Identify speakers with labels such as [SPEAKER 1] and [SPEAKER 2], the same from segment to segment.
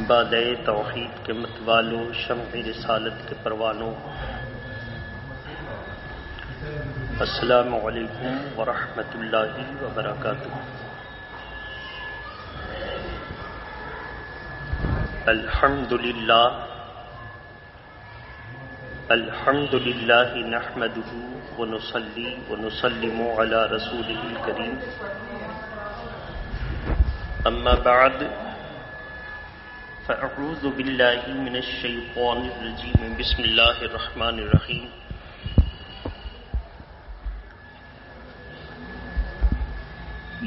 [SPEAKER 1] بادئ توحید کے متوالوں، شمع رسالت کے پروانوں، السلام علیکم ورحمۃ اللہ وبرکاتہ۔ الحمد للہ نحمدہ ونصلی ونسلم علی رسولہ الکریم، اما بعد فاعوذ باللہ من الشیطان الرجیم، بسم اللہ الرحمن الرحیم۔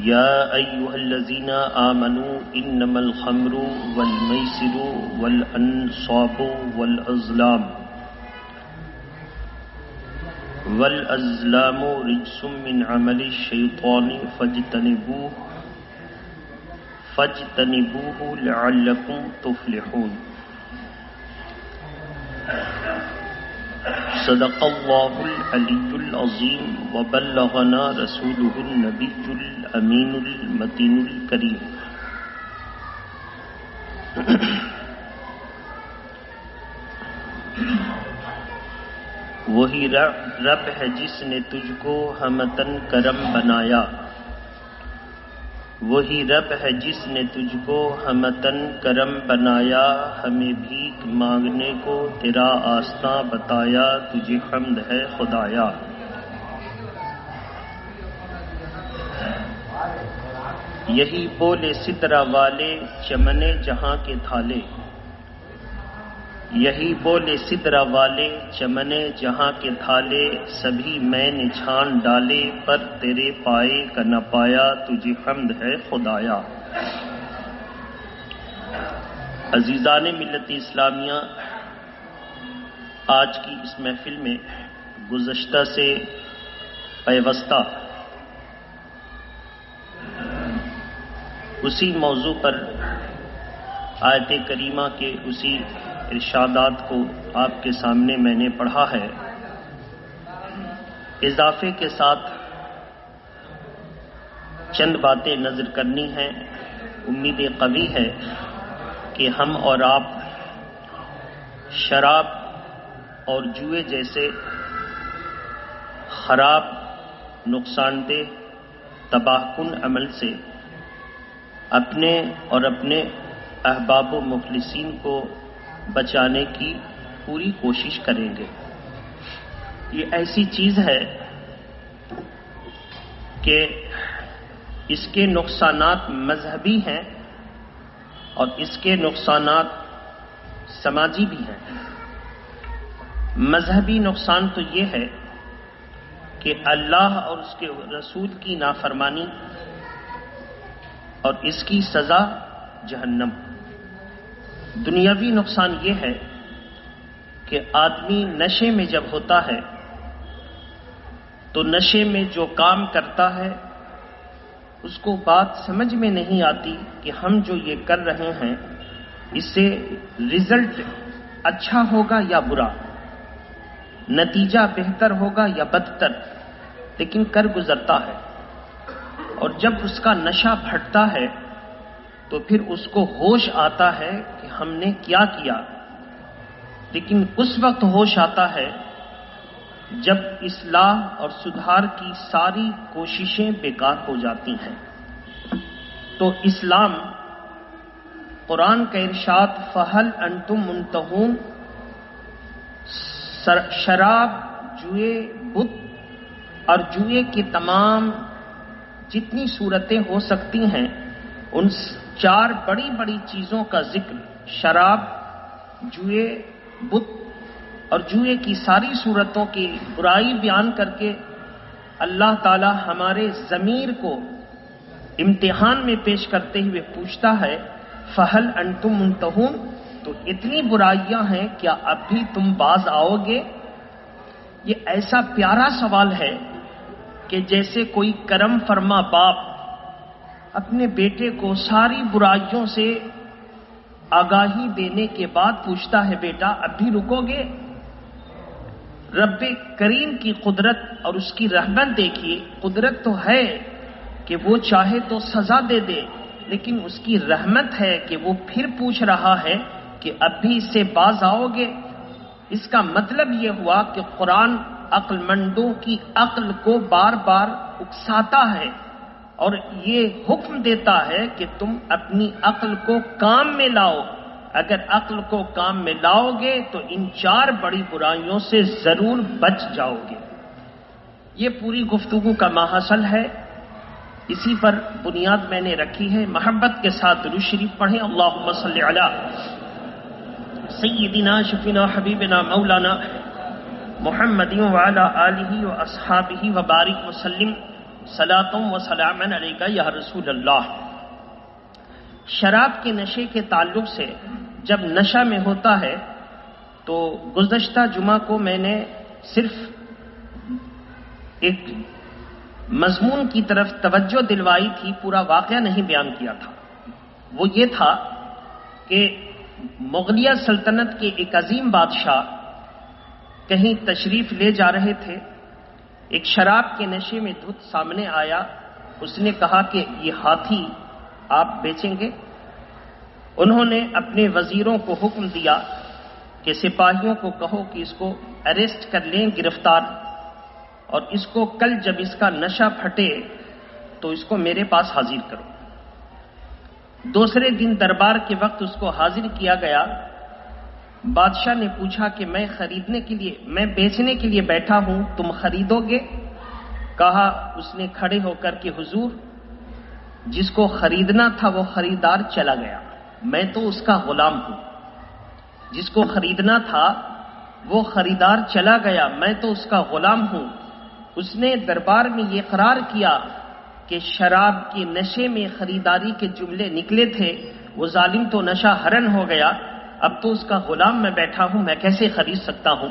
[SPEAKER 1] یا ایھا الذین آمنوا انما الخمر والمیسر والانصاب والازلام رجس من عمل الشیطان فاجتنبوه لعلکم تفلحون۔ صدق اللہ العلی العظیم وبلغنا رسولہ النبی الامین المتین الکریم۔ وہی رب ہے جس نے تجھ کو ہمتن کرم بنایا، وہی رب ہے جس نے تجھ کو ہمتن کرم بنایا، ہمیں بھیک مانگنے کو تیرا آستاں بتایا، تجھے حمد ہے خدایا۔ یہی بولے سدرہ والے چمن جہاں کے تھالے، یہی بولے سدرہ والے چمن جہاں کے تھالے، سبھی میں نے چھان ڈالے پر تیرے پائے کا نہ پایا، تجھے حمد ہے خدایا۔ عزیزان ملت اسلامیہ، آج کی اس محفل میں گزشتہ سے پیوستہ اسی موضوع پر آیت کریمہ کے اسی ارشادات کو آپ کے سامنے میں نے پڑھا ہے۔ اضافے کے ساتھ چند باتیں نظر کرنی ہیں۔ امید قوی ہے کہ ہم اور آپ شراب اور جوئے جیسے خراب، نقصان دہ، تباہ کن عمل سے اپنے اور اپنے احباب و مخلصین کو بچانے کی پوری کوشش کریں گے۔ یہ ایسی چیز ہے کہ اس کے نقصانات مذہبی ہیں اور اس کے نقصانات سماجی بھی ہیں۔ مذہبی نقصان تو یہ ہے کہ اللہ اور اس کے رسول کی نافرمانی اور اس کی سزا جہنم۔ دنیاوی نقصان یہ ہے کہ آدمی نشے میں جب ہوتا ہے تو نشے میں جو کام کرتا ہے اس کو بات سمجھ میں نہیں آتی کہ ہم جو یہ کر رہے ہیں اس سے رزلٹ اچھا ہوگا یا برا، نتیجہ بہتر ہوگا یا بدتر، لیکن کر گزرتا ہے۔ اور جب اس کا نشہ پھٹتا ہے تو پھر اس کو ہوش آتا ہے کہ ہم نے کیا کیا، لیکن اس وقت ہوش آتا ہے جب اصلاح اور سدھار کی ساری کوششیں بیکار ہو جاتی ہیں۔ تو اسلام، قرآن کا ارشاد فَهَلْ أَنْتُمْ مُنْتَهُونَ، شراب، جوئے، بت اور جوئے کی تمام جتنی صورتیں ہو سکتی ہیں ان چار بڑی بڑی چیزوں کا ذکر، شراب، جوئے، بت اور جوئے کی ساری صورتوں کی برائی بیان کر کے اللہ تعالی ہمارے ضمیر کو امتحان میں پیش کرتے ہوئے پوچھتا ہے فَهَلْ أَنْتُمْ مُنْتَهُونَ، تو اتنی برائیاں ہیں، کیا اب بھی تم باز آؤ گے؟ یہ ایسا پیارا سوال ہے کہ جیسے کوئی کرم فرما باپ اپنے بیٹے کو ساری برائیوں سے آگاہی دینے کے بعد پوچھتا ہے بیٹا اب بھی رکو گے؟ رب کریم کی قدرت اور اس کی رحمت دیکھیے۔ قدرت تو ہے کہ وہ چاہے تو سزا دے دے، لیکن اس کی رحمت ہے کہ وہ پھر پوچھ رہا ہے کہ اب بھی اس سے باز آؤ گے۔ اس کا مطلب یہ ہوا کہ قرآن عقل مندوں کی عقل کو بار بار اکساتا ہے اور یہ حکم دیتا ہے کہ تم اپنی عقل کو کام میں لاؤ۔ اگر عقل کو کام میں لاؤ گے تو ان 4 بڑی برائیوں سے ضرور بچ جاؤ گے۔ یہ پوری گفتگو کا ماحصل ہے، اسی پر بنیاد میں نے رکھی ہے۔ محبت کے ساتھ درود شریف پڑھیں۔ اللہم صلی علی سیدنا شفینا حبیبنا مولانا محمد وعلی آلہ واصحابہ وبارک وسلم صلاۃ و سلام علیک یا رسول اللہ۔ شراب کے نشے کے تعلق سے جب نشہ میں ہوتا ہے تو گزشتہ جمعہ کو میں نے صرف ایک مضمون کی طرف توجہ دلوائی تھی، پورا واقعہ نہیں بیان کیا تھا۔ وہ یہ تھا کہ مغلیہ سلطنت کے ایک عظیم بادشاہ کہیں تشریف لے جا رہے تھے، ایک شراب کے نشے میں دھت سامنے آیا، اس نے کہا کہ یہ ہاتھی آپ بیچیں گے؟ انہوں نے اپنے وزیروں کو حکم دیا کہ سپاہیوں کو کہو کہ اس کو اریسٹ کر لیں، گرفتار، اور اس کو کل جب اس کا نشہ پھٹے تو اس کو میرے پاس حاضر کرو۔ دوسرے دن دربار کے وقت اس کو حاضر کیا گیا۔ بادشاہ نے پوچھا کہ میں بیچنے کے لیے بیٹھا ہوں، تم خریدو گے؟ کہا اس نے کھڑے ہو کر کہ حضور، جس کو خریدنا تھا وہ خریدار چلا گیا، میں تو اس کا غلام ہوں۔ جس کو خریدنا تھا وہ خریدار چلا گیا، میں تو اس کا غلام ہوں۔ اس نے دربار میں یہ اقرار کیا کہ شراب کے نشے میں خریداری کے جملے نکلے تھے، وہ ظالم تو نشہ حرن ہو گیا، اب تو اس کا غلام میں بیٹھا ہوں، میں کیسے خرید سکتا ہوں؟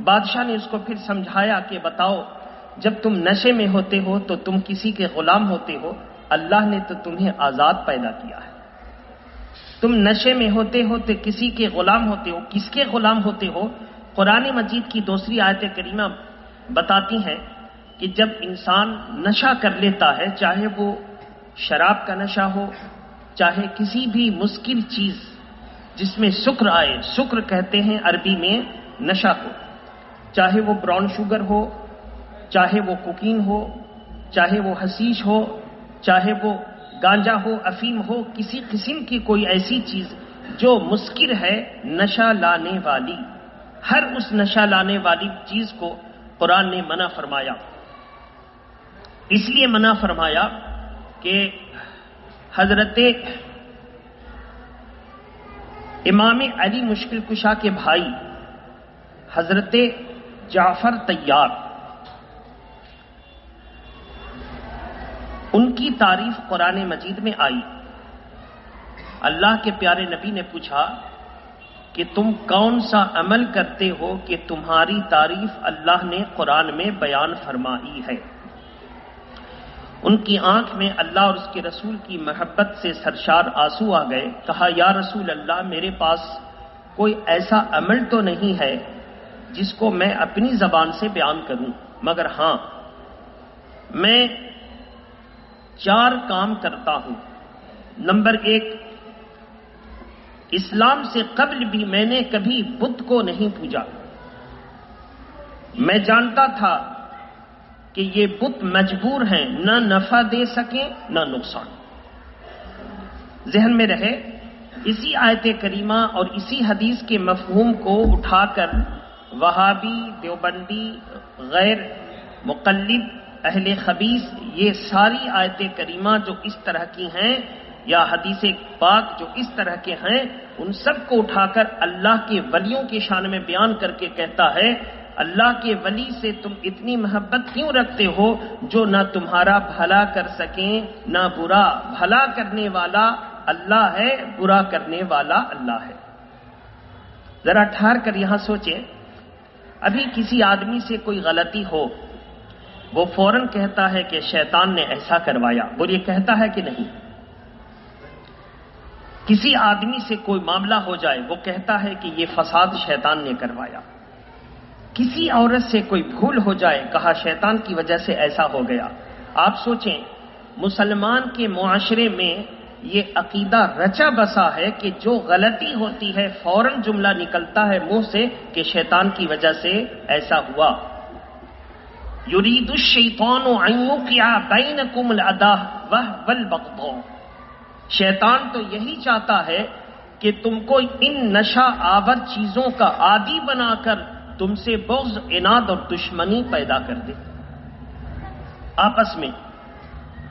[SPEAKER 1] بادشاہ نے اس کو پھر سمجھایا کہ بتاؤ، جب تم نشے میں ہوتے ہو تو تم کسی کے غلام ہوتے ہو، اللہ نے تو تمہیں آزاد پیدا کیا ہے۔ تم نشے میں ہوتے ہو تو کسی کے غلام ہوتے ہو، کس کے غلام ہوتے ہو؟ قرآن مجید کی دوسری آیت کریمہ بتاتی ہیں کہ جب انسان نشہ کر لیتا ہے، چاہے وہ شراب کا نشہ ہو، چاہے کسی بھی مسکر چیز جس میں سکر آئے، سکر کہتے ہیں عربی میں نشہ کو، چاہے وہ براؤن شوگر ہو، چاہے وہ کوکین ہو، چاہے وہ حشیش ہو، چاہے وہ گانجا ہو، افیم ہو، کسی قسم کی کوئی ایسی چیز جو مسکر ہے، نشہ لانے والی، ہر اس نشہ لانے والی چیز کو قرآن نے منع فرمایا۔ اس لیے منع فرمایا کہ حضرت امام علی مشکل کشا کے بھائی حضرت جعفر طیار، ان کی تعریف قرآن مجید میں آئی۔ اللہ کے پیارے نبی نے پوچھا کہ تم کون سا عمل کرتے ہو کہ تمہاری تعریف اللہ نے قرآن میں بیان فرمائی ہے؟ ان کی آنکھ میں اللہ اور اس کے رسول کی محبت سے سرشار آنسو آ گئے۔ کہا یا رسول اللہ، میرے پاس کوئی ایسا عمل تو نہیں ہے جس کو میں اپنی زبان سے بیان کروں، مگر ہاں میں 4 کام کرتا ہوں۔ نمبر 1، اسلام سے قبل بھی میں نے کبھی بت کو نہیں پوجا۔ میں جانتا تھا کہ یہ بت مجبور ہیں، نہ نفع دے سکیں نہ نقصان۔ ذہن میں رہے، اسی آیت کریمہ اور اسی حدیث کے مفہوم کو اٹھا کر وہابی، دیوبندی، غیر مقلد، اہل خبیث، یہ ساری آیت کریمہ جو اس طرح کی ہیں یا حدیث پاک جو اس طرح کے ہیں، ان سب کو اٹھا کر اللہ کے ولیوں کی شان میں بیان کر کے کہتا ہے، اللہ کے ولی سے تم اتنی محبت کیوں رکھتے ہو جو نہ تمہارا بھلا کر سکیں نہ برا؟ بھلا کرنے والا اللہ ہے، برا کرنے والا اللہ ہے۔ ذرا ٹھہر کر یہاں سوچیں، ابھی کسی آدمی سے کوئی غلطی ہو، وہ فوراً کہتا ہے کہ شیطان نے ایسا کروایا، وہ یہ کہتا ہے کہ نہیں؟ کسی آدمی سے کوئی معاملہ ہو جائے، وہ کہتا ہے کہ یہ فساد شیطان نے کروایا۔ کسی عورت سے کوئی بھول ہو جائے، کہا شیطان کی وجہ سے ایسا ہو گیا۔ آپ سوچیں، مسلمان کے معاشرے میں یہ عقیدہ رچا بسا ہے کہ جو غلطی ہوتی ہے فوراً جملہ نکلتا ہے منہ سے کہ شیطان کی وجہ سے ایسا ہوا. یرید الشیطان ان یوقع بینکم العداوۃ والبغضاء. شیطان تو یہی چاہتا ہے کہ تم کو ان نشہ آور چیزوں کا عادی بنا کر تم سے بغض، عناد اور دشمنی پیدا کر دے آپس میں.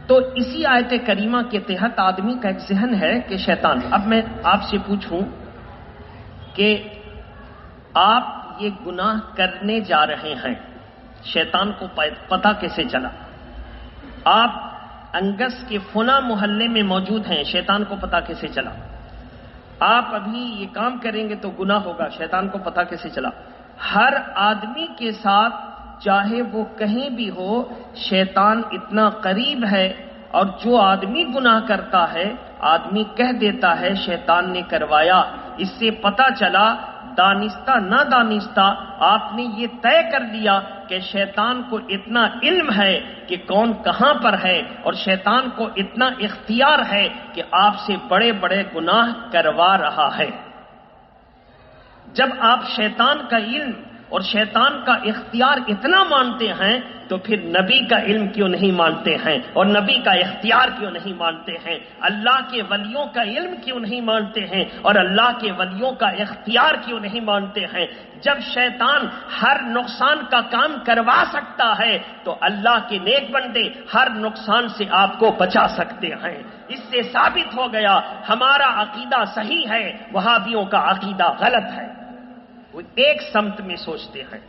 [SPEAKER 1] تو اسی آیت کریمہ کے تحت آدمی کا ایک ذہن ہے کہ شیطان. اب میں آپ سے پوچھوں کہ آپ یہ گناہ کرنے جا رہے ہیں، شیطان کو پتہ کیسے چلا؟ آپ انگس کے فلاں محلے میں موجود ہیں، شیطان کو پتہ کیسے چلا؟ آپ ابھی یہ کام کریں گے تو گناہ ہوگا، شیطان کو پتہ کیسے چلا؟ ہر آدمی کے ساتھ چاہے وہ کہیں بھی ہو شیطان اتنا قریب ہے، اور جو آدمی گناہ کرتا ہے آدمی کہہ دیتا ہے شیطان نے کروایا. اس سے پتہ چلا دانستہ نہ دانستہ آپ نے یہ طے کر لیا کہ شیطان کو اتنا علم ہے کہ کون کہاں پر ہے، اور شیطان کو اتنا اختیار ہے کہ آپ سے بڑے بڑے گناہ کروا رہا ہے. جب آپ شیطان کا علم اور شیطان کا اختیار اتنا مانتے ہیں تو پھر نبی کا علم کیوں نہیں مانتے ہیں، اور نبی کا اختیار کیوں نہیں مانتے ہیں؟ اللہ کے ولیوں کا علم کیوں نہیں مانتے ہیں، اور اللہ کے ولیوں کا اختیار کیوں نہیں مانتے ہیں؟ جب شیطان ہر نقصان کا کام کروا سکتا ہے تو اللہ کے نیک بندے ہر نقصان سے آپ کو بچا سکتے ہیں. اس سے ثابت ہو گیا ہمارا عقیدہ صحیح ہے، وہابیوں کا عقیدہ غلط ہے. وہ ایک سمت میں سوچتے ہیں.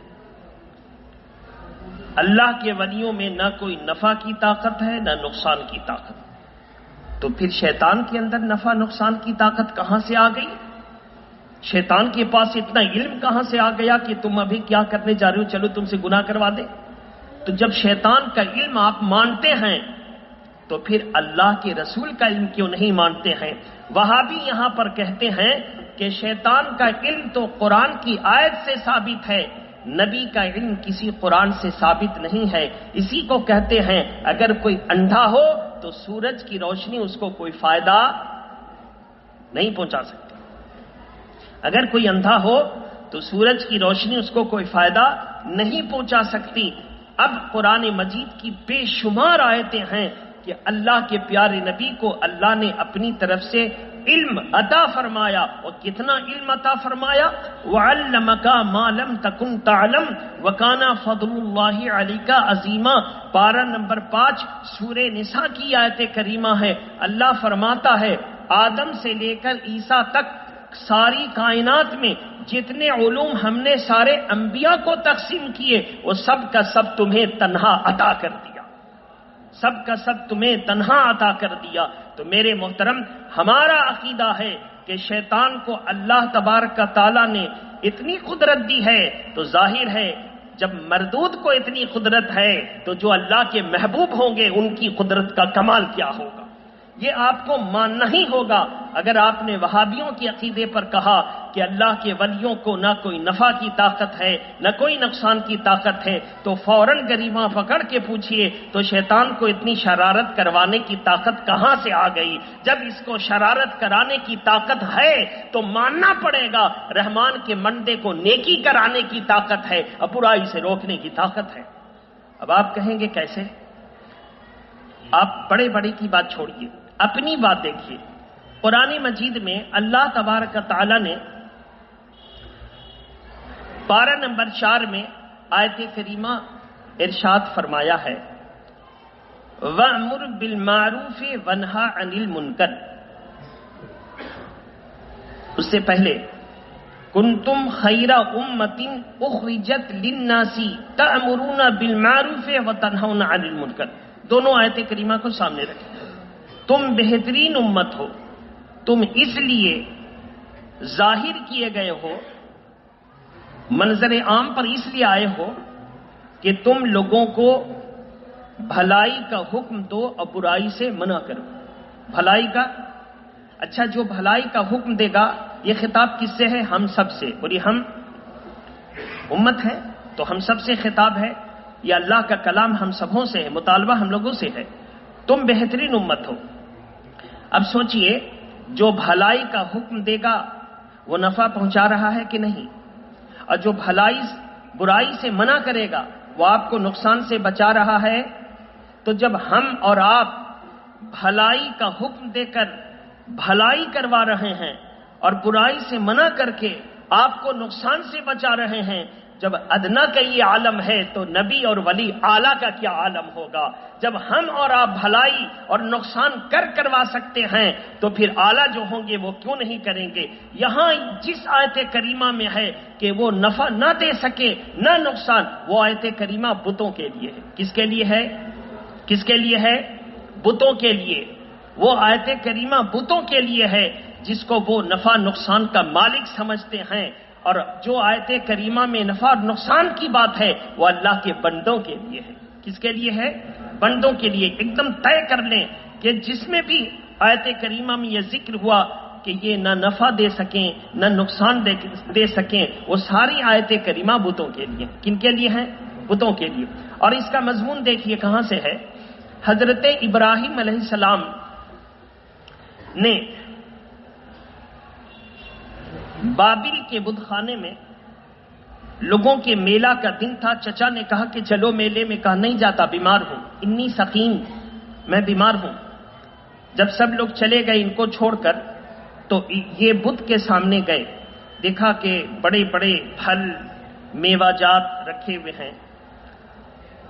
[SPEAKER 1] اللہ کے ولیوں میں نہ کوئی نفع کی طاقت ہے نہ نقصان کی طاقت. تو پھر شیطان کے اندر نفع نقصان کی طاقت کہاں سے آ گئی؟ شیطان کے پاس اتنا علم کہاں سے آ گیا کہ تم ابھی کیا کرنے جا رہے ہو، چلو تم سے گناہ کروا دے؟ تو جب شیطان کا علم آپ مانتے ہیں تو پھر اللہ کے رسول کا علم کیوں نہیں مانتے ہیں؟ وہابی یہاں پر کہتے ہیں کہ شیطان کا علم تو قرآن کی آیت سے ثابت ہے، نبی کا علم کسی قرآن سے ثابت نہیں ہے. اسی کو کہتے ہیں اگر کوئی اندھا ہو تو سورج کی روشنی اس کو کوئی فائدہ نہیں پہنچا سکتی. اگر کوئی اندھا ہو تو سورج کی روشنی اس کو کوئی فائدہ نہیں پہنچا سکتی. اب قرآن مجید کی بے شمار آیتیں ہیں کہ اللہ کے پیارے نبی کو اللہ نے اپنی طرف سے علم عطا فرمایا. اور کتنا علم عطا فرمایا؟ وَعَلَّمَكَ مَا لَمْ تَكُنْ تَعْلَمْ وَكَانَ فَضْلُ اللَّهِ عَلَيْكَ عَظِيمًا. پارہ نمبر 5 سورہ نساء کی آیت کریمہ ہے. اللہ فرماتا ہے آدم سے لے کر عیسیٰ تک ساری کائنات میں جتنے علوم ہم نے سارے انبیاء کو تقسیم کیے وہ سب کا سب تمہیں تنہا عطا کر دیا، سب کا سب تمہیں تنہا عطا کر دیا. تو میرے محترم ہمارا عقیدہ ہے کہ شیطان کو اللہ تبارک تعالیٰ نے اتنی قدرت دی ہے تو ظاہر ہے جب مردود کو اتنی قدرت ہے تو جو اللہ کے محبوب ہوں گے ان کی قدرت کا کمال کیا ہوگا؟ یہ آپ کو ماننا ہی ہوگا. اگر آپ نے وہابیوں کے عقیدے پر کہا کہ اللہ کے ولیوں کو نہ کوئی نفع کی طاقت ہے نہ کوئی نقصان کی طاقت ہے تو فوراً گریباں پکڑ کے پوچھئے تو شیطان کو اتنی شرارت کروانے کی طاقت کہاں سے آ گئی؟ جب اس کو شرارت کرانے کی طاقت ہے تو ماننا پڑے گا رحمان کے بندے کو نیکی کرانے کی طاقت ہے اور برائی سے روکنے کی طاقت ہے. اب آپ کہیں گے کیسے؟ آپ بڑے بڑے کی بات چھوڑیے، اپنی بات دیکھیے. قرآن مجید میں اللہ تبارک تعالیٰ نے پارہ نمبر 4 میں آیت کریمہ ارشاد فرمایا ہے وَأْمُرْ بِالْمَعْرُوفِ وَانْهَ عَنِ الْمُنْكَرِ. اس سے پہلے كُنْتُمْ خَيْرَ أُمَّةٍ أُخْرِجَتْ لِلنَّاسِ تَأْمُرُونَ بِالْمَعْرُوفِ وَتَنْهَوْنَ عَنِ الْمُنْكَرِ. دونوں آیت کریمہ کو سامنے رکھیں. تم بہترین امت ہو، تم اس لیے ظاہر کیے گئے ہو، منظر عام پر اس لیے آئے ہو کہ تم لوگوں کو بھلائی کا حکم دو اور برائی سے منع کرو. بھلائی کا، اچھا جو بھلائی کا حکم دے گا یہ خطاب کس سے ہے؟ ہم سب سے. بولی ہم امت ہے تو ہم سب سے خطاب ہے. یہ اللہ کا کلام ہم سبوں سے ہے، مطالبہ ہم لوگوں سے ہے. تم بہترین امت ہو. اب سوچئے جو بھلائی کا حکم دے گا وہ نفع پہنچا رہا ہے کہ نہیں، اور جو برائی سے منع کرے گا وہ آپ کو نقصان سے بچا رہا ہے۔ تو جب ہم اور آپ بھلائی کا حکم دے کر بھلائی کروا رہے ہیں اور برائی سے منع کر کے آپ کو نقصان سے بچا رہے ہیں، جب ادنا کا یہ عالم ہے تو نبی اور ولی اعلیٰ کا کیا عالم ہوگا؟ جب ہم اور آپ بھلائی اور نقصان کروا سکتے ہیں تو پھر اعلیٰ جو ہوں گے وہ کیوں نہیں کریں گے؟ یہاں جس آیت کریمہ میں ہے کہ وہ نفع نہ دے سکے نہ نقصان، وہ آیت کریمہ بتوں کے لیے ہے۔ کس کے لیے ہے؟ کس کے لیے ہے؟ بتوں کے لیے۔ وہ آیت کریمہ بتوں کے لیے ہے جس کو وہ نفع نقصان کا مالک سمجھتے ہیں، اور جو آیت کریمہ میں نفع اور نقصان کی بات ہے وہ اللہ کے بندوں کے لیے ہے۔ کس کے لیے ہے؟ بندوں کے لیے۔ ایک دم طے کر لیں کہ جس میں بھی آیت کریمہ میں یہ ذکر ہوا کہ یہ نہ نفع دے سکیں نہ نقصان دے سکیں، وہ ساری آیت کریمہ بتوں کے لیے۔ کن کے لیے ہیں؟ بتوں کے لیے۔ اور اس کا مضمون دیکھیے کہاں سے ہے۔ حضرت ابراہیم علیہ السلام نے بابل کے بت خانے میں لوگوں کے میلہ کا دن تھا، چچا نے کہا کہ چلو میلے میں، کہا نہیں جاتا، بیمار ہوں، انی سقیم، میں بیمار ہوں۔ جب سب لوگ چلے گئے ان کو چھوڑ کر تو یہ بت کے سامنے گئے، دیکھا کہ بڑے بڑے پھل میوہ جات رکھے ہوئے ہیں،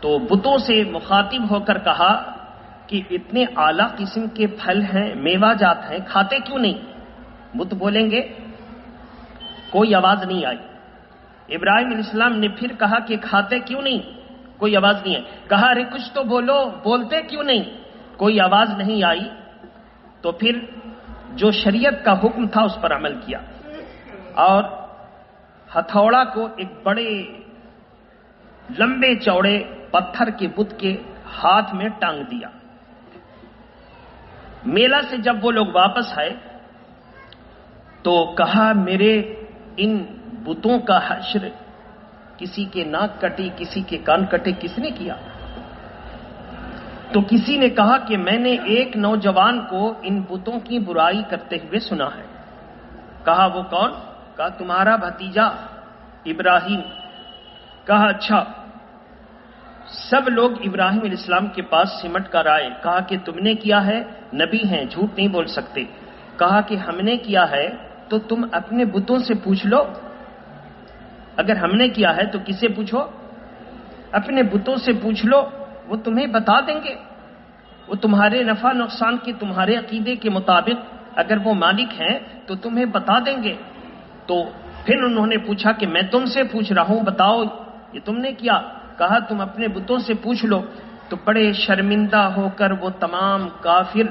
[SPEAKER 1] تو بتوں سے مخاطب ہو کر کہا کہ اتنے اعلیٰ قسم کے پھل ہیں، میوہ جات ہیں، کھاتے کیوں نہیں؟ بت بولیں گے؟ کوئی آواز نہیں آئی۔ ابراہیم علیہ السلام نے پھر کہا کہ کھاتے کیوں نہیں؟ کوئی آواز نہیں آئی۔ کہا ارے کچھ تو بولو، بولتے کیوں نہیں؟ کوئی آواز نہیں آئی۔ تو پھر جو شریعت کا حکم تھا اس پر عمل کیا اور ہتھوڑا کو ایک بڑے لمبے چوڑے پتھر کے بت کے ہاتھ میں ٹانگ دیا۔ میلہ سے جب وہ لوگ واپس آئے تو کہا میرے ان بتوں کا حشر، کسی کے ناک کٹی، کسی کے کان کٹے، کس نے کیا؟ تو کسی نے کہا کہ میں نے ایک نوجوان کو ان بتوں کی برائی کرتے ہوئے سنا ہے۔ کہا وہ کون؟ کہا تمہارا بھتیجا ابراہیم۔ کہا اچھا۔ سب لوگ ابراہیم علیہ السلام کے پاس سمٹ کر آئے، کہا کہ تم نے کیا ہے؟ نبی ہیں، جھوٹ نہیں بول سکتے۔ کہا کہ ہم نے کیا ہے تو تم اپنے بتوں سے پوچھ لو، اگر ہم نے کیا ہے تو کسے پوچھو؟ اپنے بتوں سے پوچھ لو، وہ تمہیں بتا دیں گے، وہ تمہارے نفع نقصان کے تمہارے عقیدے کے مطابق اگر وہ مالک ہیں تو تمہیں بتا دیں گے۔ تو پھر انہوں نے پوچھا کہ میں تم سے پوچھ رہا ہوں، بتاؤ یہ تم نے کیا؟ کہا تم اپنے بتوں سے پوچھ لو۔ تو بڑے شرمندہ ہو کر وہ تمام کافر،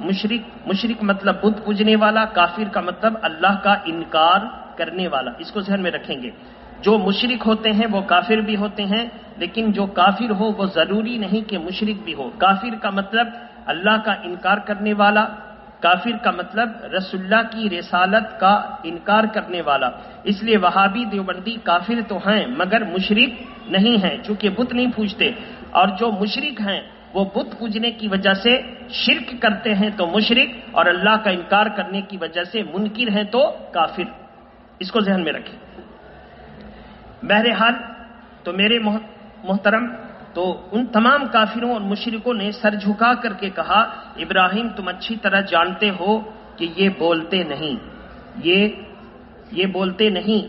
[SPEAKER 1] مشرک مطلب بت پوجنے والا، کافر کا مطلب اللہ کا انکار کرنے والا، اس کو ذہن میں رکھیں گے۔ جو مشرک ہوتے ہیں وہ کافر بھی ہوتے ہیں، لیکن جو کافر ہو وہ ضروری نہیں کہ مشرک بھی ہو۔ کافر کا مطلب اللہ کا انکار کرنے والا، کافر کا مطلب رسول اللہ کی رسالت کا انکار کرنے والا۔ اس لیے وہابی دیوبندی کافر تو ہیں مگر مشرک نہیں ہیں، چونکہ بت نہیں پوجتے، اور جو مشرک ہیں وہ بت پوجنے کی وجہ سے شرک کرتے ہیں تو مشرک، اور اللہ کا انکار کرنے کی وجہ سے منکر ہیں تو کافر۔ اس کو ذہن میں رکھیں۔ بہرحال تو میرے محترم، تو ان تمام کافروں اور مشرکوں نے سر جھکا کر کے کہا ابراہیم تم اچھی طرح جانتے ہو کہ یہ بولتے نہیں، یہ بولتے نہیں،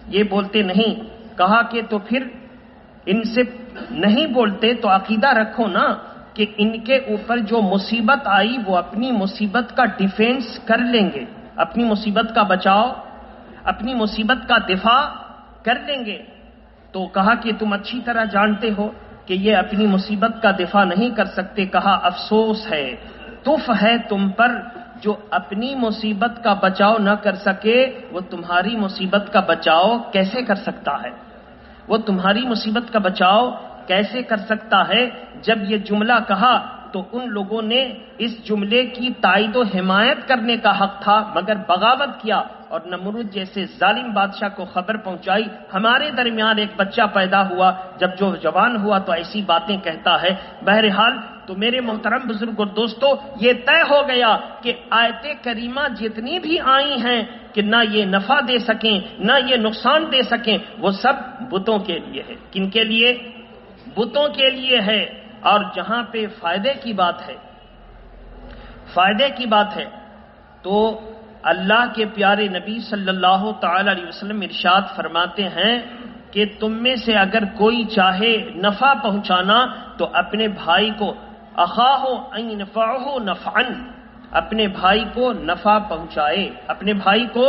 [SPEAKER 1] یہ بولتے نہیں۔ کہا کہ تو پھر ان سے نہیں بولتے تو عقیدہ رکھو نا کہ ان کے اوپر جو مصیبت آئی وہ اپنی مصیبت کا ڈیفینس کر لیں گے، اپنی مصیبت کا بچاؤ، اپنی مصیبت کا دفاع کر لیں گے۔ تو کہا کہ تم اچھی طرح جانتے ہو کہ یہ اپنی مصیبت کا دفاع نہیں کر سکتے۔ کہا افسوس ہے، تف ہے تم پر جو اپنی مصیبت کا بچاؤ نہ کر سکے، وہ تمہاری مصیبت کا بچاؤ کیسے کر سکتا ہے؟ وہ تمہاری مصیبت کا بچاؤ کیسے کر سکتا ہے؟ جب یہ جملہ کہا تو ان لوگوں نے اس جملے کی تائید و حمایت کرنے کا حق تھا، مگر بغاوت کیا اور نمرود جیسے ظالم بادشاہ کو خبر پہنچائی ہمارے درمیان ایک بچہ پیدا ہوا، جب جو جوان ہوا تو ایسی باتیں کہتا ہے۔ بہرحال تو میرے محترم بزرگ اور دوستو یہ طے ہو گیا کہ آیت کریمہ جتنی بھی آئی ہیں کہ نہ یہ نفع دے سکیں نہ یہ نقصان دے سکیں، وہ سب بتوں کے لیے ہے۔ کن کے لیے؟ بتوں کے لیے ہے۔ اور جہاں پہ فائدے کی بات ہے، فائدے کی بات ہے تو اللہ کے پیارے نبی صلی اللہ تعالی علیہ وسلم ارشاد فرماتے ہیں کہ تم میں سے اگر کوئی چاہے نفع پہنچانا تو اپنے بھائی کو اخاہ ان ينفعه نفعا، اپنے بھائی کو نفع پہنچائے، اپنے بھائی کو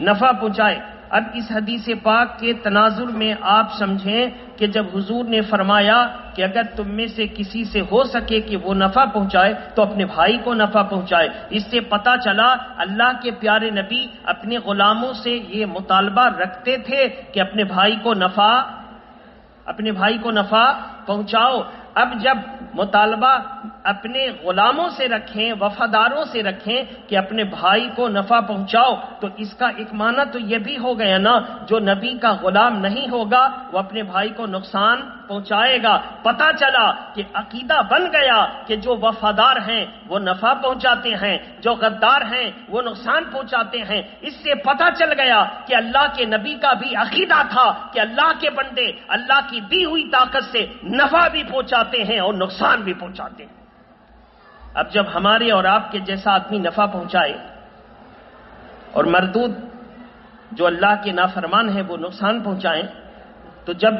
[SPEAKER 1] نفع پہنچائے۔ اب اس حدیث پاک کے تناظر میں آپ سمجھیں کہ جب حضور نے فرمایا کہ اگر تم میں سے کسی سے ہو سکے کہ وہ نفع پہنچائے تو اپنے بھائی کو نفع پہنچائے، اس سے پتہ چلا اللہ کے پیارے نبی اپنے غلاموں سے یہ مطالبہ رکھتے تھے کہ اپنے بھائی کو نفع پہنچاؤ۔ اب جب مطالبہ اپنے غلاموں سے رکھیں، وفاداروں سے رکھیں کہ اپنے بھائی کو نفع پہنچاؤ، تو اس کا ایک معنی تو یہ بھی ہو گیا نا جو نبی کا غلام نہیں ہوگا وہ اپنے بھائی کو نقصان پہنچائے گا۔ پتہ چلا کہ عقیدہ بن گیا کہ جو وفادار ہیں وہ نفع پہنچاتے ہیں، جو غدار ہیں وہ نقصان پہنچاتے ہیں۔ اس سے پتہ چل گیا کہ اللہ کے نبی کا بھی عقیدہ تھا کہ اللہ کے بندے اللہ کی دی ہوئی طاقت سے نفع بھی پہنچاتے ہیں اور نقصان بھی پہنچاتے ہیں۔ اب جب ہمارے اور آپ کے جیسا آدمی نفع پہنچائے اور مردود جو اللہ کے نافرمان ہیں وہ نقصان پہنچائیں، تو جب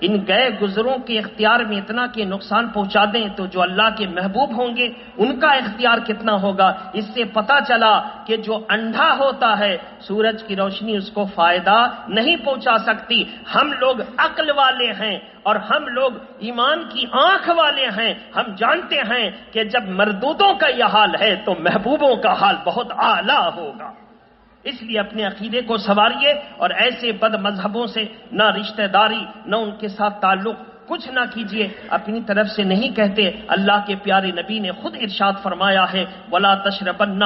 [SPEAKER 1] ان گئے گزروں کے اختیار میں اتنا کہ نقصان پہنچا دیں تو جو اللہ کے محبوب ہوں گے ان کا اختیار کتنا ہوگا۔ اس سے پتہ چلا کہ جو اندھا ہوتا ہے سورج کی روشنی اس کو فائدہ نہیں پہنچا سکتی۔ ہم لوگ عقل والے ہیں اور ہم لوگ ایمان کی آنکھ والے ہیں، ہم جانتے ہیں کہ جب مردودوں کا یہ حال ہے تو محبوبوں کا حال بہت اعلیٰ ہوگا۔ اس لیے اپنے عقیدے کو سنواریے اور ایسے بد مذہبوں سے نہ رشتہ داری نہ ان کے ساتھ تعلق کچھ نہ کیجیے، اپنی طرف سے نہیں کہتے۔ اللہ کے پیارے نبی نے خود ارشاد فرمایا ہے وَلَا تَشْرَبَنَّ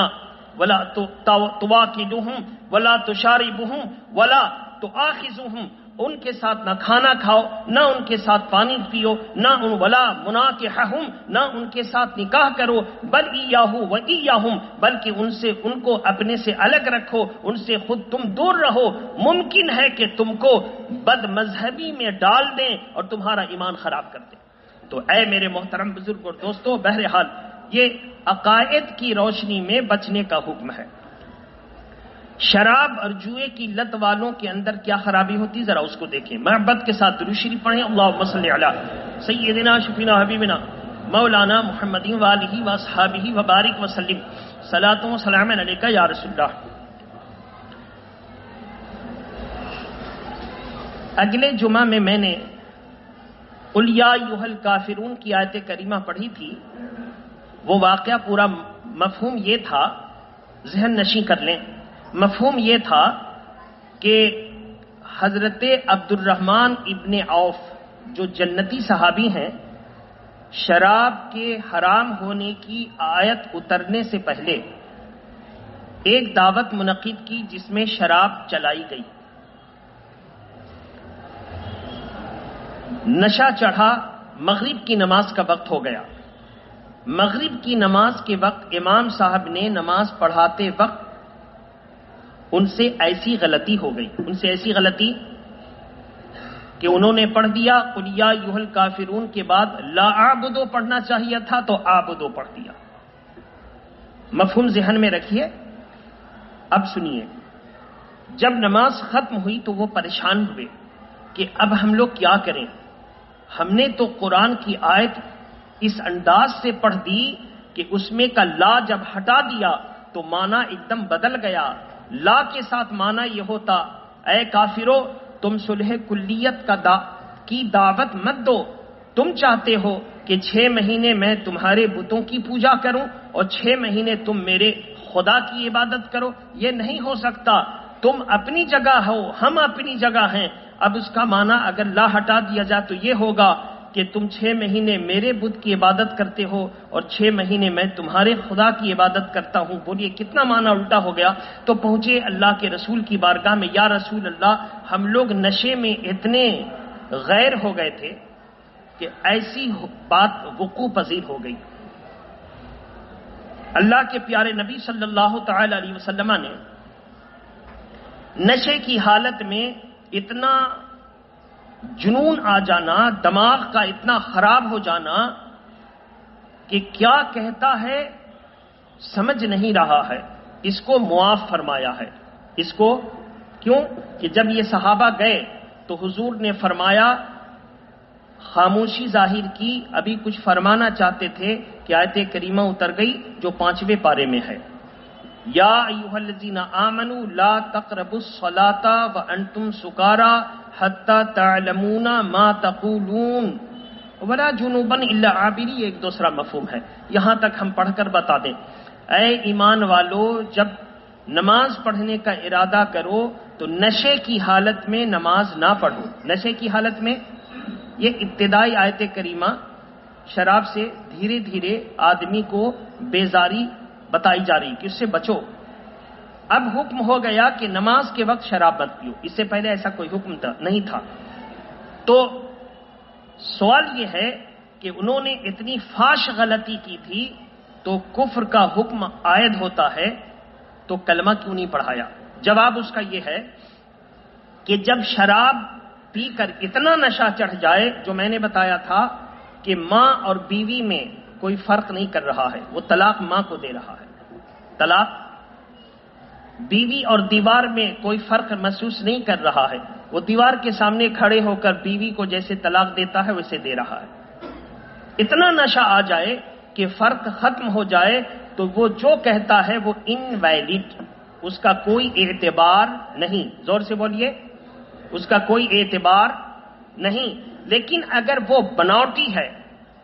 [SPEAKER 1] وَلَا تُوَاكِلُهُمْ وَلَا تُشَارِبُهُمْ وَلَا تُؤَاخِذُهُمْ، ان کے ساتھ نہ کھانا کھاؤ نہ ان کے ساتھ پانی پیو، نہ ان ولا مناکحہم، نہ ان کے ساتھ نکاح کرو، بل ایاہ و ایاہم، بلکہ ان کو اپنے سے الگ رکھو، ان سے خود تم دور رہو۔ ممکن ہے کہ تم کو بد مذہبی میں ڈال دیں اور تمہارا ایمان خراب کر دیں۔ تو اے میرے محترم بزرگ اور دوستو، بہرحال یہ عقائد کی روشنی میں بچنے کا حکم ہے۔ شراب اور جوئے کی لت والوں کے اندر کیا خرابی ہوتی ذرا اس کو دیکھیں۔ محبت کے ساتھ درود شریف پڑھیں، اللہم صلی علی سیدنا شفینا حبیبنا مولانا محمد وآلہ واصحابہ وبارک وسلم، صلاۃ و سلام علیکہ یا رسول اللہ۔ اگلے جمعہ میں نے قل یا ایھا الکافرون کی آیت کریمہ پڑھی تھی۔ وہ واقعہ پورا مفہوم یہ تھا، ذہن نشیں کر لیں، مفہوم یہ تھا کہ حضرت عبد الرحمن ابن عوف جو جنتی صحابی ہیں، شراب کے حرام ہونے کی آیت اترنے سے پہلے ایک دعوت منعقد کی جس میں شراب چلائی گئی۔ نشہ چڑھا، مغرب کی نماز کا وقت ہو گیا۔ مغرب کی نماز کے وقت امام صاحب نے نماز پڑھاتے وقت ان سے ایسی غلطی ہو گئی، ان سے ایسی غلطی کہ انہوں نے پڑھ دیا قل یا ایھا الکافرون کے بعد لا اعبدو پڑھنا چاہیے تھا تو اعبدو پڑھ دیا۔ مفہوم ذہن میں رکھیے۔ اب سنیے، جب نماز ختم ہوئی تو وہ پریشان ہوئے کہ اب ہم لوگ کیا کریں۔ ہم نے تو قرآن کی آیت اس انداز سے پڑھ دی کہ اس میں کا لا جب ہٹا دیا تو معنی ایک دم بدل گیا۔ لا کے ساتھ معنی یہ ہوتا اے کافرو تم صلح کلیت کی دعوت مت دو، تم چاہتے ہو کہ 6 مہینے میں تمہارے بتوں کی پوجا کروں اور 6 مہینے تم میرے خدا کی عبادت کرو، یہ نہیں ہو سکتا۔ تم اپنی جگہ ہو، ہم اپنی جگہ ہیں۔ اب اس کا معنی اگر لا ہٹا دیا جائے تو یہ ہوگا کہ تم 6 مہینے میرے بت کی عبادت کرتے ہو اور 6 مہینے میں تمہارے خدا کی عبادت کرتا ہوں۔ بولیے کتنا معنی الٹا ہو گیا۔ تو پہنچے اللہ کے رسول کی بارگاہ میں، یا رسول اللہ ہم لوگ نشے میں اتنے غیر ہو گئے تھے کہ ایسی بات وقوع پذیر ہو گئی۔ اللہ کے پیارے نبی صلی اللہ تعالی علیہ وسلم نے نشے کی حالت میں اتنا جنون آ جانا، دماغ کا اتنا خراب ہو جانا کہ کیا کہتا ہے سمجھ نہیں رہا ہے، اس کو معاف فرمایا ہے۔ اس کو کیوں کہ جب یہ صحابہ گئے تو حضور نے فرمایا، خاموشی ظاہر کی، ابھی کچھ فرمانا چاہتے تھے کہ آیت کریمہ اتر گئی جو 5ویں پارے میں ہے، یا ایھا الذین آمنوا لا تقربوا الصلاۃ وانتم سکارى حتى تعلمون ما تقولون ولا جنوبا الا عابری، ایک دوسرا مفہوم ہے، یہاں تک ہم پڑھ کر بتا دیں۔ اے ایمان والو، جب نماز پڑھنے کا ارادہ کرو تو نشے کی حالت میں نماز نہ پڑھو۔ نشے کی حالت میں، یہ ابتدائی آیت کریمہ شراب سے دھیرے دھیرے آدمی کو بیزاری بتائی جا رہی کہ اس سے بچو۔ اب حکم ہو گیا کہ نماز کے وقت شراب مت پیو، اس سے پہلے ایسا کوئی حکم نہیں تھا۔ تو سوال یہ ہے کہ انہوں نے اتنی فاش غلطی کی تھی تو کفر کا حکم عائد ہوتا ہے تو کلمہ کیوں نہیں پڑھایا؟ جواب اس کا یہ ہے کہ جب شراب پی کر اتنا نشہ چڑھ جائے، جو میں نے بتایا تھا کہ ماں اور بیوی میں کوئی فرق نہیں کر رہا ہے، وہ طلاق ماں کو دے رہا ہے، طلاق بیوی اور دیوار میں کوئی فرق محسوس نہیں کر رہا ہے، وہ دیوار کے سامنے کھڑے ہو کر بیوی کو جیسے طلاق دیتا ہے ویسے دے رہا ہے۔ اتنا نشہ آ جائے کہ فرق ختم ہو جائے تو وہ جو کہتا ہے وہ انویلڈ، اس کا کوئی اعتبار نہیں۔ زور سے بولیے، اس کا کوئی اعتبار نہیں۔ لیکن اگر وہ بناوٹی ہے،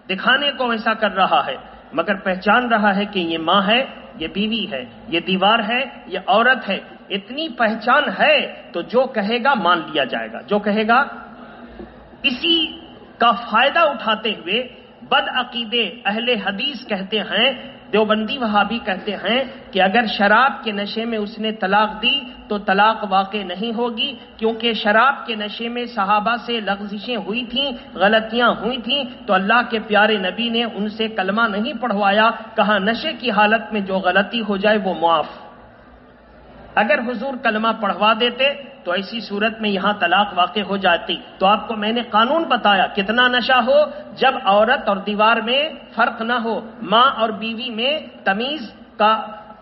[SPEAKER 1] دکھانے کو ایسا کر رہا ہے مگر پہچان رہا ہے کہ یہ ماں ہے، یہ بیوی ہے، یہ دیوار ہے، یہ عورت ہے، اتنی پہچان ہے تو جو کہے گا مان لیا جائے گا، جو کہے گا۔ اسی کا فائدہ اٹھاتے ہوئے بدعقیدے اہل حدیث کہتے ہیں، دیوبندی وہابی کہتے ہیں کہ اگر شراب کے نشے میں اس نے طلاق دی تو طلاق واقع نہیں ہوگی، کیونکہ شراب کے نشے میں صحابہ سے لغزشیں ہوئی تھیں، غلطیاں ہوئی تھیں، تو اللہ کے پیارے نبی نے ان سے کلمہ نہیں پڑھوایا، کہا نشے کی حالت میں جو غلطی ہو جائے وہ معاف۔ اگر حضور کلمہ پڑھوا دیتے تو ایسی صورت میں یہاں طلاق واقع ہو جاتی۔ تو آپ کو میں نے قانون بتایا، کتنا نشہ ہو، جب عورت اور دیوار میں فرق نہ ہو، ماں اور بیوی میں تمیز کا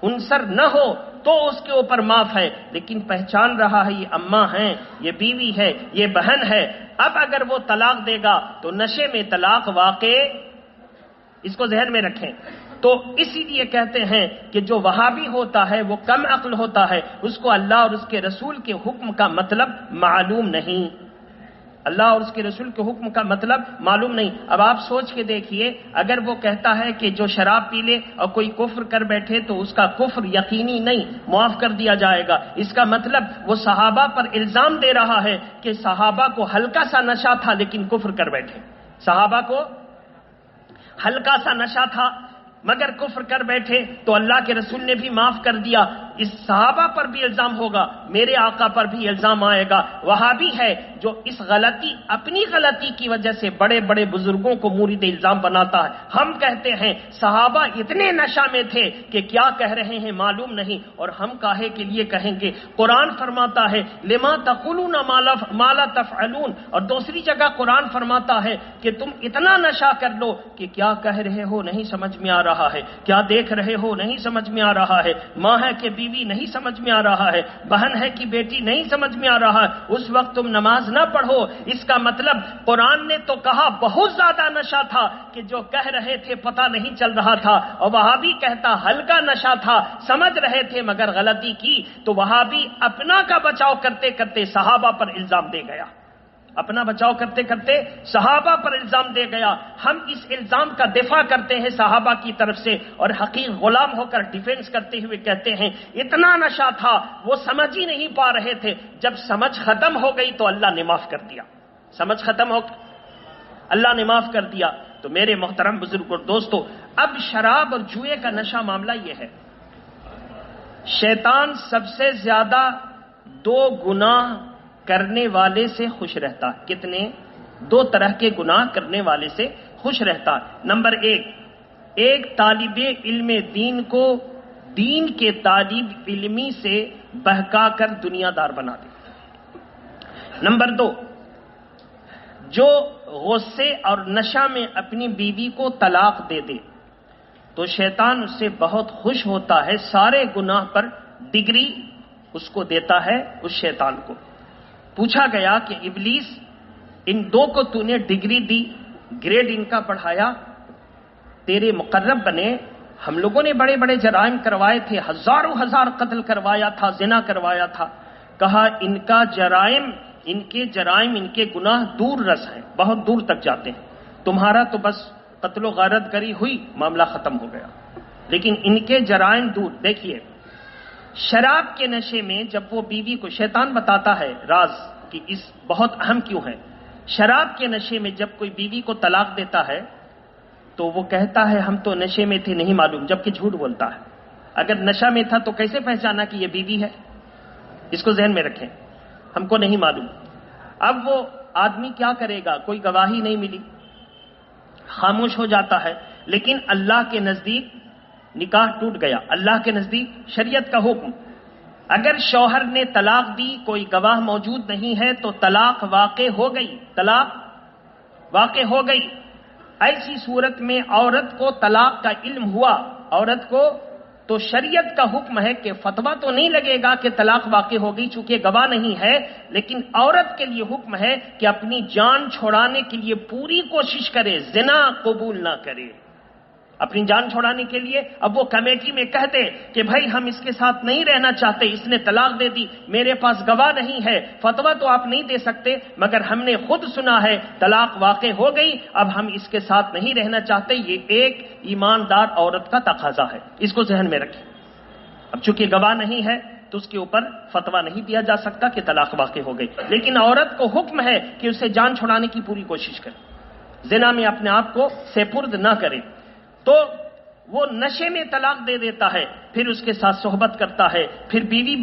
[SPEAKER 1] عنصر نہ ہو تو اس کے اوپر معاف ہے، لیکن پہچان رہا ہے یہ اماں ہیں، یہ بیوی ہے، یہ بہن ہے، اب اگر وہ طلاق دے گا تو نشے میں طلاق واقع، اس کو ذہن میں رکھیں۔ تو اسی لیے کہتے ہیں کہ جو وہابی ہوتا ہے وہ کم عقل ہوتا ہے، اس کو اللہ اور اس کے رسول کے حکم کا مطلب معلوم نہیں، اللہ اور اس کے رسول کے حکم کا مطلب معلوم نہیں۔ اب آپ سوچ کے دیکھیے، اگر وہ کہتا ہے کہ جو شراب پی لے اور کوئی کفر کر بیٹھے تو اس کا کفر یقینی نہیں، معاف کر دیا جائے گا، اس کا مطلب وہ صحابہ پر الزام دے رہا ہے کہ صحابہ کو ہلکا سا نشہ تھا لیکن کفر کر بیٹھے، صحابہ کو ہلکا سا نشہ تھا مگر کفر کر بیٹھے تو اللہ کے رسول نے بھی معاف کر دیا۔ اس صحابہ پر بھی الزام ہوگا، میرے آقا پر بھی الزام آئے گا۔ وہابی ہے جو اس غلطی، اپنی غلطی کی وجہ سے بڑے بڑے بزرگوں کو مورد الزام بناتا ہے۔ ہم کہتے ہیں صحابہ اتنے نشہ میں تھے کہ کیا کہہ رہے ہیں معلوم نہیں، اور ہم کاہے کے لیے کہیں گے؟ قرآن فرماتا ہے لما تقولون ما لا تفعلون، اور دوسری جگہ قرآن فرماتا ہے کہ تم اتنا نشہ کر لو کہ کیا کہہ رہے ہو نہیں سمجھ میں آ رہا ہے، کیا دیکھ رہے ہو نہیں سمجھ میں آ رہا ہے، ماں ہے کہ بیوی نہیں سمجھ میں آ رہا ہے، بہن ہے کہ بیٹی نہیں سمجھ میں آ رہا ہے، اس وقت تم نماز نہ پڑھو۔ اس کا مطلب قرآن نے تو کہا بہت زیادہ نشہ تھا کہ جو کہہ رہے تھے پتہ نہیں چل رہا تھا، اور وہابی کہتا ہلکا نشہ تھا، سمجھ رہے تھے مگر غلطی کی۔ تو وہابی اپنا کا بچاؤ کرتے کرتے صحابہ پر الزام دے گیا، اپنا بچاؤ کرتے کرتے صحابہ پر الزام دے گیا۔ ہم اس الزام کا دفاع کرتے ہیں صحابہ کی طرف سے، اور حقیق غلام ہو کر ڈیفینس کرتے ہوئے کہتے ہیں اتنا نشہ تھا وہ سمجھ ہی نہیں پا رہے تھے، جب سمجھ ختم ہو گئی تو اللہ نے معاف کر دیا، سمجھ ختم ہو اللہ نے معاف کر دیا۔ تو میرے محترم بزرگ اور دوستو، اب شراب اور جوئے کا نشہ معاملہ یہ ہے، شیطان سب سے زیادہ 2 گناہ کرنے والے سے خوش رہتا ہے۔ کتنے؟ دو طرح کے گناہ کرنے والے سے خوش رہتا ہے۔ نمبر ایک طالب علم دین کو دین کے طالب علمی سے بہکا کر دنیا دار بنا دے۔ نمبر 2، جو غصے اور نشہ میں اپنی بیوی کو طلاق دے دے تو شیطان اس سے بہت خوش ہوتا ہے، سارے گناہ پر ڈگری اس کو دیتا ہے، اس شیطان کو۔ پوچھا گیا کہ ابلیس ان دو کو تو نے ڈگری دی، گریڈ ان کا بڑھایا، تیرے مقرب بنے، ہم لوگوں نے بڑے بڑے جرائم کروائے تھے، ہزاروں ہزار قتل کروایا تھا، زنا کروایا تھا۔ کہا ان کے جرائم ان کے گناہ دور رس ہیں، بہت دور تک جاتے ہیں، تمہارا تو بس قتل و غارت گری ہوئی، معاملہ ختم ہو گیا، لیکن ان کے جرائم دور۔ دیکھیے شراب کے نشے میں جب وہ بیوی کو، شیطان بتاتا ہے راز کہ اس بہت اہم کیوں ہے، شراب کے نشے میں جب کوئی بیوی کو طلاق دیتا ہے تو وہ کہتا ہے ہم تو نشے میں تھے نہیں معلوم، جبکہ جھوٹ بولتا ہے۔ اگر نشہ میں تھا تو کیسے پہچانا کہ یہ بیوی ہے؟ اس کو ذہن میں رکھیں، ہم کو نہیں معلوم۔ اب وہ آدمی کیا کرے گا؟ کوئی گواہی نہیں ملی، خاموش ہو جاتا ہے، لیکن اللہ کے نزدیک نکاح ٹوٹ گیا، اللہ کے نزدیک شریعت کا حکم، اگر شوہر نے طلاق دی، کوئی گواہ موجود نہیں ہے تو طلاق واقع ہو گئی، طلاق واقع ہو گئی۔ ایسی صورت میں عورت کو طلاق کا علم ہوا، عورت کو تو شریعت کا حکم ہے کہ فتویٰ تو نہیں لگے گا کہ طلاق واقع ہو گئی چونکہ گواہ نہیں ہے، لیکن عورت کے لیے حکم ہے کہ اپنی جان چھڑانے کے لیے پوری کوشش کرے، زنا قبول نہ کرے، اپنی جان چھڑانے کے لیے۔ اب وہ کمیٹی میں کہہ دے کہ بھائی ہم اس کے ساتھ نہیں رہنا چاہتے، اس نے طلاق دے دی، میرے پاس گواہ نہیں ہے، فتویٰ تو آپ نہیں دے سکتے، مگر ہم نے خود سنا ہے طلاق واقع ہو گئی، اب ہم اس کے ساتھ نہیں رہنا چاہتے، یہ ایک ایماندار عورت کا تقاضا ہے، اس کو ذہن میں رکھیں۔ اب چونکہ گواہ نہیں ہے تو اس کے اوپر فتویٰ نہیں دیا جا سکتا کہ طلاق واقع ہو گئی، لیکن عورت کو حکم ہے کہ اسے جان چھڑانے کی پوری کوشش کرے، زنا میں اپنے آپ کو سپرد نہ کرے۔ تو وہ نشے میں طلاق دے دیتا ہے، پھر اس کے ساتھ صحبت کرتا ہے، پھر بیوی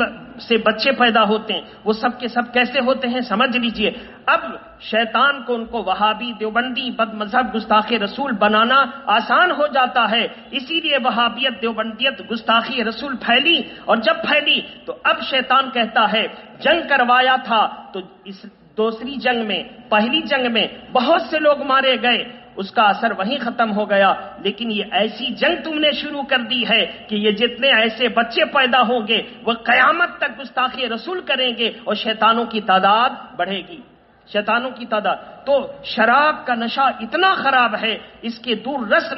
[SPEAKER 1] سے بچے پیدا ہوتے ہیں، وہ سب کے سب کیسے ہوتے ہیں سمجھ لیجئے۔ اب شیطان کو ان کو وہابی، دیوبندی، بد مذہب، گستاخ رسول بنانا آسان ہو جاتا ہے، اسی لیے وہابیت، دیوبندیت، گستاخی رسول پھیلی، اور جب پھیلی تو اب شیطان کہتا ہے جنگ کروایا تھا تو اس دوسری جنگ میں، پہلی جنگ میں بہت سے لوگ مارے گئے، اس کا اثر وہیں ختم ہو گیا، لیکن یہ ایسی جنگ تم نے شروع کر دی ہے کہ یہ جتنے ایسے بچے پیدا ہوں گے وہ قیامت تک گستاخی رسول کریں گے اور شیطانوں کی تعداد بڑھے گی، شیطانوں کی تعداد۔ تو شراب کا نشہ اتنا خراب ہے، اس کے دور رس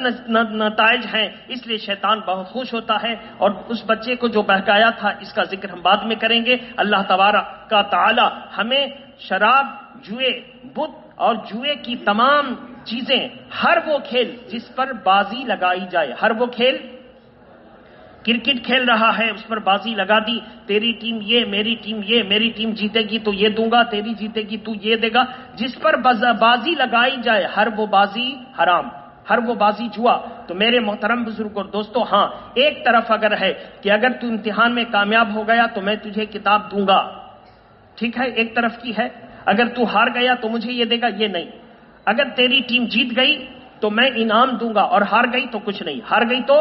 [SPEAKER 1] نتائج ہیں، اس لیے شیطان بہت خوش ہوتا ہے، اور اس بچے کو جو بہکایا تھا اس کا ذکر ہم بعد میں کریں گے۔ اللہ تبارک کا تعالی ہمیں شراب، جوئے، بت اور جوئے کی تمام چیزیں، ہر وہ کھیل جس پر بازی لگائی جائے، ہر وہ کھیل، کرکٹ کھیل رہا ہے اس پر بازی لگا دی، تیری ٹیم یہ، میری ٹیم یہ، میری ٹیم جیتے گی تو یہ دوں گا، تیری جیتے گی تو یہ دے گا، جس پر بازی لگائی جائے ہر وہ بازی حرام، ہر وہ بازی جوا۔ تو میرے محترم بزرگ اور دوستو، ہاں ایک طرف اگر ہے کہ اگر تو امتحان میں کامیاب ہو گیا تو میں تجھے کتاب دوں گا، ٹھیک ہے، ایک طرف کی ہے، اگر تو ہار گیا تو مجھے یہ دے گا، یہ نہیں۔ اگر تیری ٹیم جیت گئی تو میں انعام دوں گا، اور ہار گئی تو کچھ نہیں، ہار گئی تو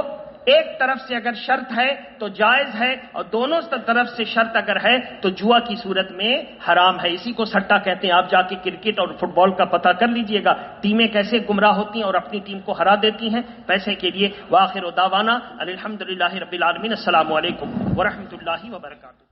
[SPEAKER 1] ایک طرف سے اگر شرط ہے تو جائز ہے، اور دونوں طرف سے شرط اگر ہے تو جوا کی صورت میں حرام ہے، اسی کو سٹا کہتے ہیں۔ آپ جا کے کرکٹ اور فٹ بال کا پتہ کر لیجئے گا، ٹیمیں کیسے گمراہ ہوتی ہیں اور اپنی ٹیم کو ہرا دیتی ہیں پیسے کے لیے۔ وآخر دعوانا الحمدللہ رب العالمین، السلام علیکم ورحمۃ اللہ وبرکاتہ۔